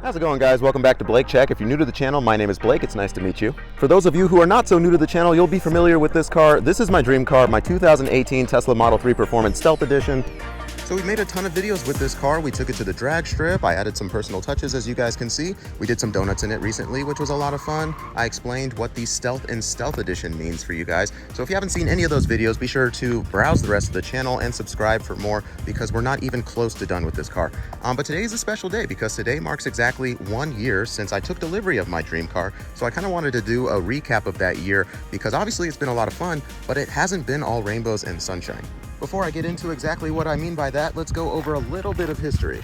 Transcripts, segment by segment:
How's it going, guys? Welcome back to Blake Check. If you're new to the channel, my name is Blake. It's nice to meet you. For those of you who are not so new to the channel, you'll be familiar with this car. This is my dream car, my 2018 Tesla Model 3 Performance Stealth Edition. So we made a ton of videos with this car. We took it to the drag strip. I added some personal touches, as you guys can see. We did some donuts in it recently, which was a lot of fun. I explained what the Stealth and Stealth Edition means for you guys. So if you haven't seen any of those videos, be sure to browse the rest of the channel and subscribe for more, because we're not even close to done with this car. But today is a special day because today marks exactly 1 year since I took delivery of my dream car. So I kind of wanted to do a recap of that year, because obviously it's been a lot of fun, but it hasn't been all rainbows and sunshine. Before I get into exactly what I mean by that, let's go over a little bit of history.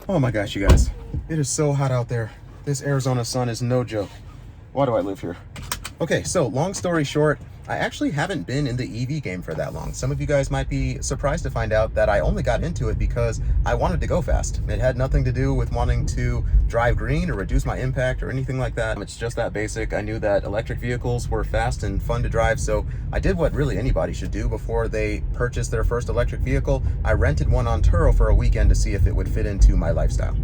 Oh my gosh, you guys, it is so hot out there. This Arizona sun is no joke. Why do I live here? Okay, so long story short, I actually haven't been in the EV game for that long. Some of you guys might be surprised to find out that I only got into it because I wanted to go fast. It had nothing to do with wanting to drive green or reduce my impact or anything like that. It's just that basic. I knew that electric vehicles were fast and fun to drive, so I did what really anybody should do before they purchase their first electric vehicle. I rented one on Turo for a weekend to see if it would fit into my lifestyle.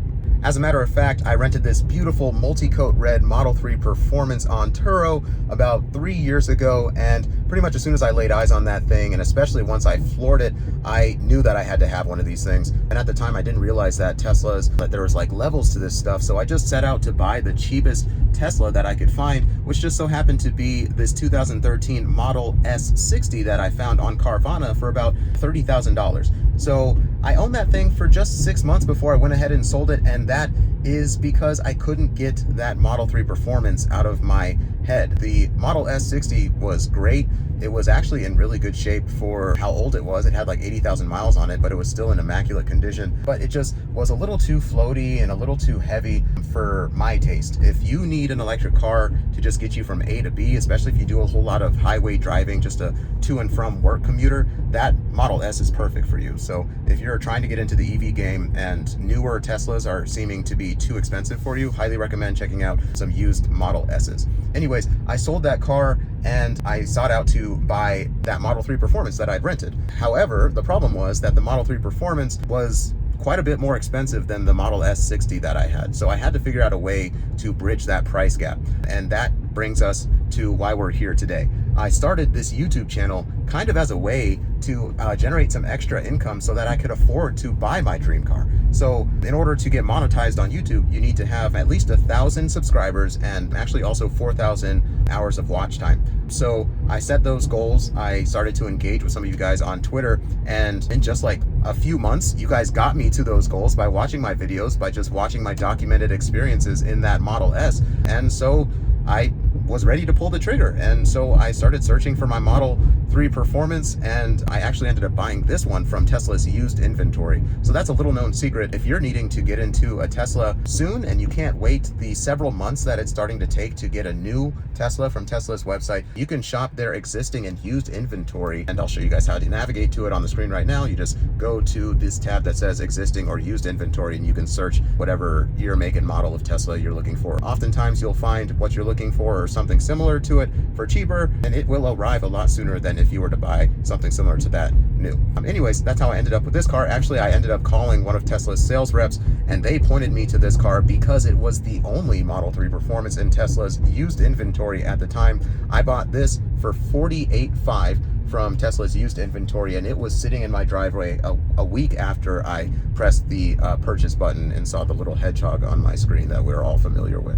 As a matter of fact, I rented this beautiful multi-coat red Model 3 Performance on Turo about 3 years ago, and pretty much as soon as I laid eyes on that thing, and especially once I floored it, I knew that I had to have one of these things. And at the time, I didn't realize that there was like levels to this stuff, so I just set out to buy the cheapest Tesla that I could find, which just so happened to be this 2013 Model S60 that I found on Carvana for about $30,000. So I owned that thing for just 6 months before I went ahead and sold it, and that is because I couldn't get that Model 3 Performance out of my head. The Model S60 was great. It was actually in really good shape for how old it was. It had like 80,000 miles on it, but it was still in immaculate condition. But it just was a little too floaty and a little too heavy for my taste. If you need an electric car to just get you from A to B, especially if you do a whole lot of highway driving, just a to and from work commuter, that Model S is perfect for you. So if you're trying to get into the EV game and newer Teslas are seeming to be too expensive for you, highly recommend checking out some used Model S's. Anyways, I sold that car and I sought out to buy that Model 3 Performance that I'd rented. However, the problem was that the Model 3 Performance was quite a bit more expensive than the Model S60 that I had. So I had to figure out a way to bridge that price gap. And that brings us to why we're here today. I started this YouTube channel kind of as a way to generate some extra income so that I could afford to buy my dream car. So in order to get monetized on YouTube, you need to have at least 1,000 subscribers and actually also 4,000 hours of watch time. So I set those goals. I started to engage with some of you guys on Twitter, and in just like a few months, you guys got me to those goals by watching my videos, by just watching my documented experiences in that Model S. And so I was ready to pull the trigger. And so I started searching for my Model 3 Performance, and I actually ended up buying this one from Tesla's used inventory. So that's a little known secret. If you're needing to get into a Tesla soon and you can't wait the several months that it's starting to take to get a new Tesla from Tesla's website, you can shop their existing and used inventory. And I'll show you guys how to navigate to it on the screen right now. You just go to this tab that says existing or used inventory, and you can search whatever year, make, and model of Tesla you're looking for. Oftentimes you'll find what you're looking for or something similar to it for cheaper, and it will arrive a lot sooner than if you were to buy something similar to that new. Anyways, that's how I ended up with this car. Actually, I ended up calling one of Tesla's sales reps, and they pointed me to this car because it was the only Model 3 Performance in Tesla's used inventory at the time. I bought this for $48,500 from Tesla's used inventory, and it was sitting in my driveway a week after I pressed the purchase button and saw the little hedgehog on my screen that we're all familiar with.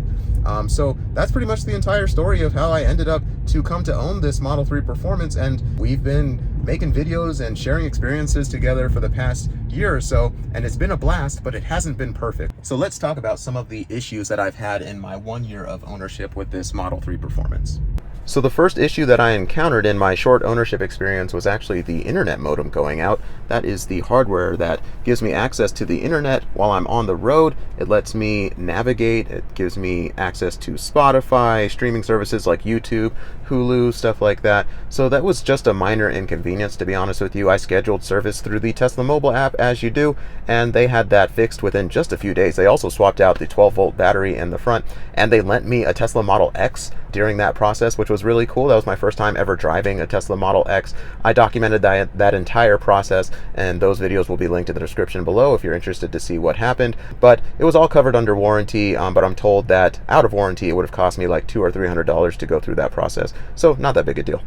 So that's pretty much the entire story of how I ended up to come to own this Model 3 Performance, and we've been making videos and sharing experiences together for the past year or so, and it's been a blast, but it hasn't been perfect. So let's talk about some of the issues that I've had in my 1 year of ownership with this Model 3 Performance. So the first issue that I encountered in my short ownership experience was actually the internet modem going out. That is the hardware that gives me access to the internet while I'm on the road. It lets me navigate. It gives me access to Spotify, streaming services like YouTube, Hulu, stuff like that. So that was just a minor inconvenience, to be honest with you. I scheduled service through the Tesla mobile app, as you do, and they had that fixed within just a few days. They also swapped out the 12-volt battery in the front, and they lent me a Tesla Model X during that process, which was really cool. That was my first time ever driving a Tesla Model X. I documented that entire process, and those videos will be linked in the description below if you're interested to see what happened. But it was all covered under warranty, but I'm told that out of warranty, it would have cost me like $200 or $300 to go through that process. So not that big a deal.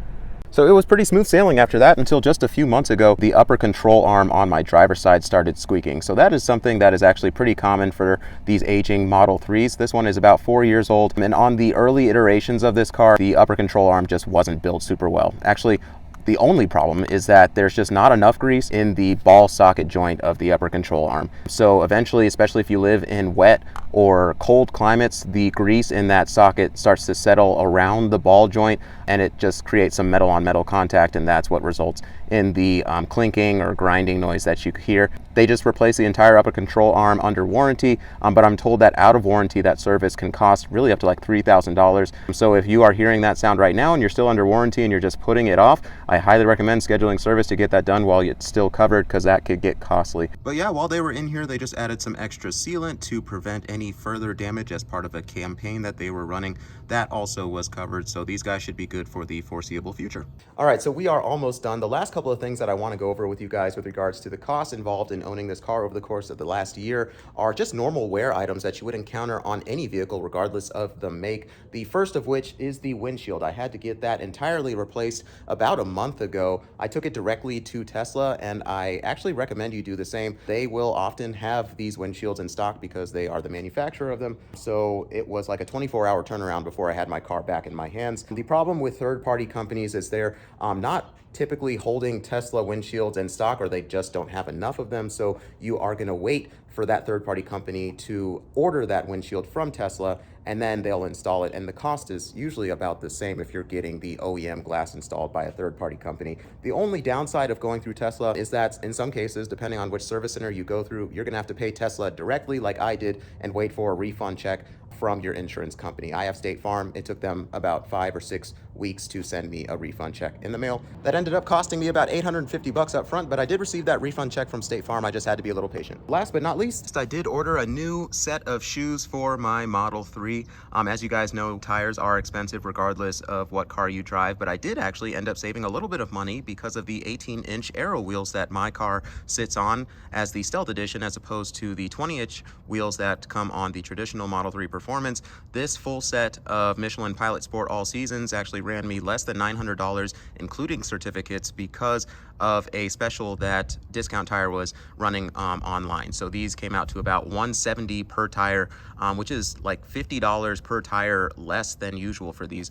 So it was pretty smooth sailing after that until just a few months ago, the upper control arm on my driver's side started squeaking. So that is something that is actually pretty common for these aging Model 3s. This one is about 4 years old, and on the early iterations of this car, the upper control arm just wasn't built super well. Actually, the only problem is that there's just not enough grease in the ball socket joint of the upper control arm. So eventually, especially if you live in wet or cold climates, the grease in that socket starts to settle around the ball joint, and it just creates some metal on metal contact, and that's what results in the clinking or grinding noise that you hear. They just replaced the entire upper control arm under warranty, but I'm told that out of warranty, that service can cost really up to like $3,000. So if you are hearing that sound right now and you're still under warranty and you're just putting it off, I highly recommend scheduling service to get that done while it's still covered, because that could get costly. But yeah, while they were in here, they just added some extra sealant to prevent any further damage as part of a campaign that they were running. That also was covered, so these guys should be good for the foreseeable future. All right, so we are almost done. The last couple of things that I want to go over with you guys with regards to the costs involved in owning this car over the course of the last year are just normal wear items that you would encounter on any vehicle regardless of the make. The first of which is the windshield. I had to get that entirely replaced about a month ago. I took it directly to Tesla, and I actually recommend you do the same. They will often have these windshields in stock because they are the manufacturer of them. So it was like a 24-hour turnaround before I had my car back in my hands. The problem with third-party companies is they're not typically holding Tesla windshields in stock, or they just don't have enough of them. So you are going to wait for that third-party company to order that windshield from Tesla, and then they'll install it. And the cost is usually about the same if you're getting the OEM glass installed by a third-party company. The only downside of going through Tesla is that in some cases, depending on which service center you go through, you're going to have to pay Tesla directly like I did and wait for a refund check from your insurance company. I have State Farm. It took them about 5 or 6 weeks to send me a refund check in the mail. That ended up costing me about $850 up front, but I did receive that refund check from State Farm. I just had to be a little patient. Last but not least, I did order a new set of shoes for my Model 3. As you guys know, tires are expensive regardless of what car you drive, but I did actually end up saving a little bit of money because of the 18-inch aero wheels that my car sits on as the Stealth Edition, as opposed to the 20-inch wheels that come on the traditional Model 3 Performance. This full set of Michelin Pilot Sport All Seasons actually ran me less than $900, including certificates, because of a special that Discount Tire was running online. So these came out to about $170 per tire, which is like $50 per tire less than usual for these.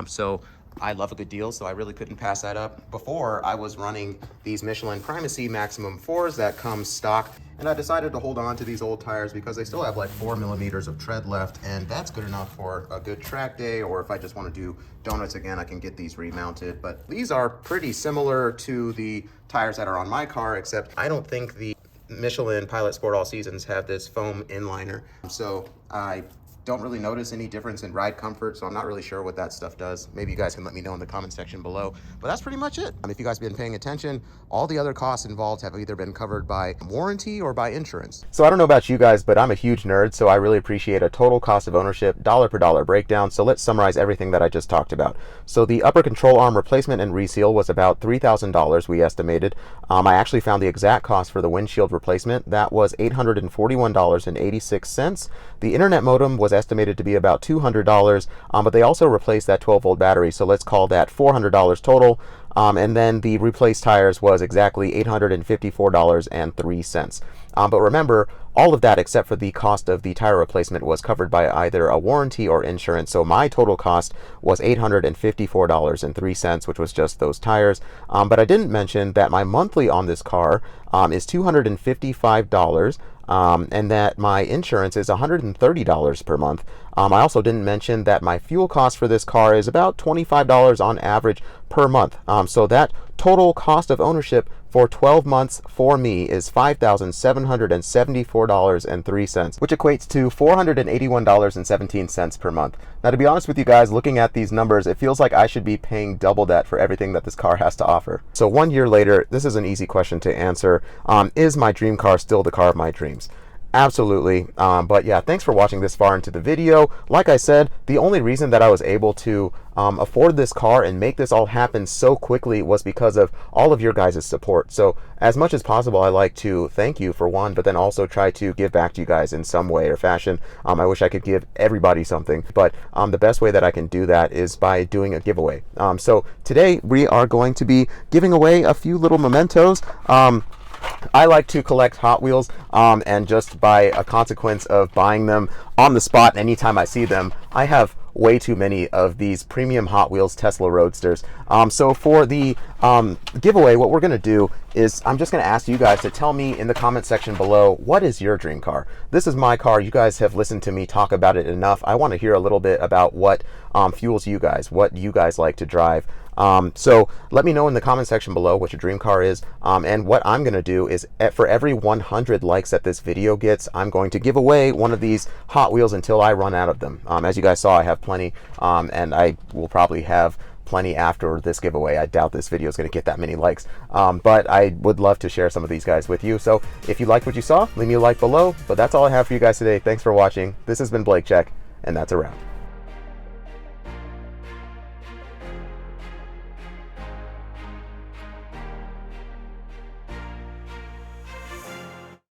So I love a good deal, so I really couldn't pass that up. Before, I was running these Michelin Primacy Maximum 4s that come stock, and I decided to hold on to these old tires because they still have like 4 millimeters of tread left, and that's good enough for a good track day, or if I just want to do donuts again, I can get these remounted. But these are pretty similar to the tires that are on my car, except I don't think the Michelin Pilot Sport All Seasons have this foam inliner, so I don't really notice any difference in ride comfort, so I'm not really sure what that stuff does. Maybe you guys can let me know in the comment section below, but that's pretty much it. If you guys have been paying attention, all the other costs involved have either been covered by warranty or by insurance. So I don't know about you guys, but I'm a huge nerd, so I really appreciate a total cost of ownership, dollar per dollar breakdown. So let's summarize everything that I just talked about. So the upper control arm replacement and reseal was about $3,000, we estimated. I actually found the exact cost for the windshield replacement. That was $841.86. The internet modem was estimated to be about $200, but they also replaced that 12-volt battery, so let's call that $400 total. And then the replaced tires was exactly $854.03. But remember, all of that except for the cost of the tire replacement was covered by either a warranty or insurance. So my total cost was $854.03, which was just those tires. But I didn't mention that my monthly on this car is $255. And that my insurance is $130 per month. I also didn't mention that my fuel cost for this car is about $25 on average per month. So that total cost of ownership for 12 months for me is $5,774.03, which equates to $481.17 per month. Now, to be honest with you guys, looking at these numbers, it feels like I should be paying double that for everything that this car has to offer. So 1 year later, this is an easy question to answer. Is my dream car still the car of my dreams? Absolutely. But yeah, thanks for watching this far into the video. Like I said, the only reason that I was able to afford this car and make this all happen so quickly was because of all of your guys' support. So as much as possible, I like to thank you for one, but then also try to give back to you guys in some way or fashion. I wish I could give everybody something, but the best way that I can do that is by doing a giveaway. So today we are going to be giving away a few little mementos. I like to collect Hot Wheels, and just by a consequence of buying them on the spot anytime I see them, I have way too many of these premium Hot Wheels Tesla Roadsters. So for the giveaway, what we're going to do is I'm just going to ask you guys to tell me in the comment section below, what is your dream car? This is my car. You guys have listened to me talk about it enough. I want to hear a little bit about what fuels you guys, what you guys like to drive. So let me know in the comment section below what your dream car is. And what I'm going to do is for every 100 likes that this video gets, I'm going to give away one of these Hot Wheels until I run out of them. As you guys saw, I have plenty, and I will probably have plenty after this giveaway. I doubt this video is going to get that many likes, but I would love to share some of these guys with you. So if you liked what you saw, leave me a like below. But that's all I have for you guys today. Thanks for watching. This has been Blake Check, and that's a wrap.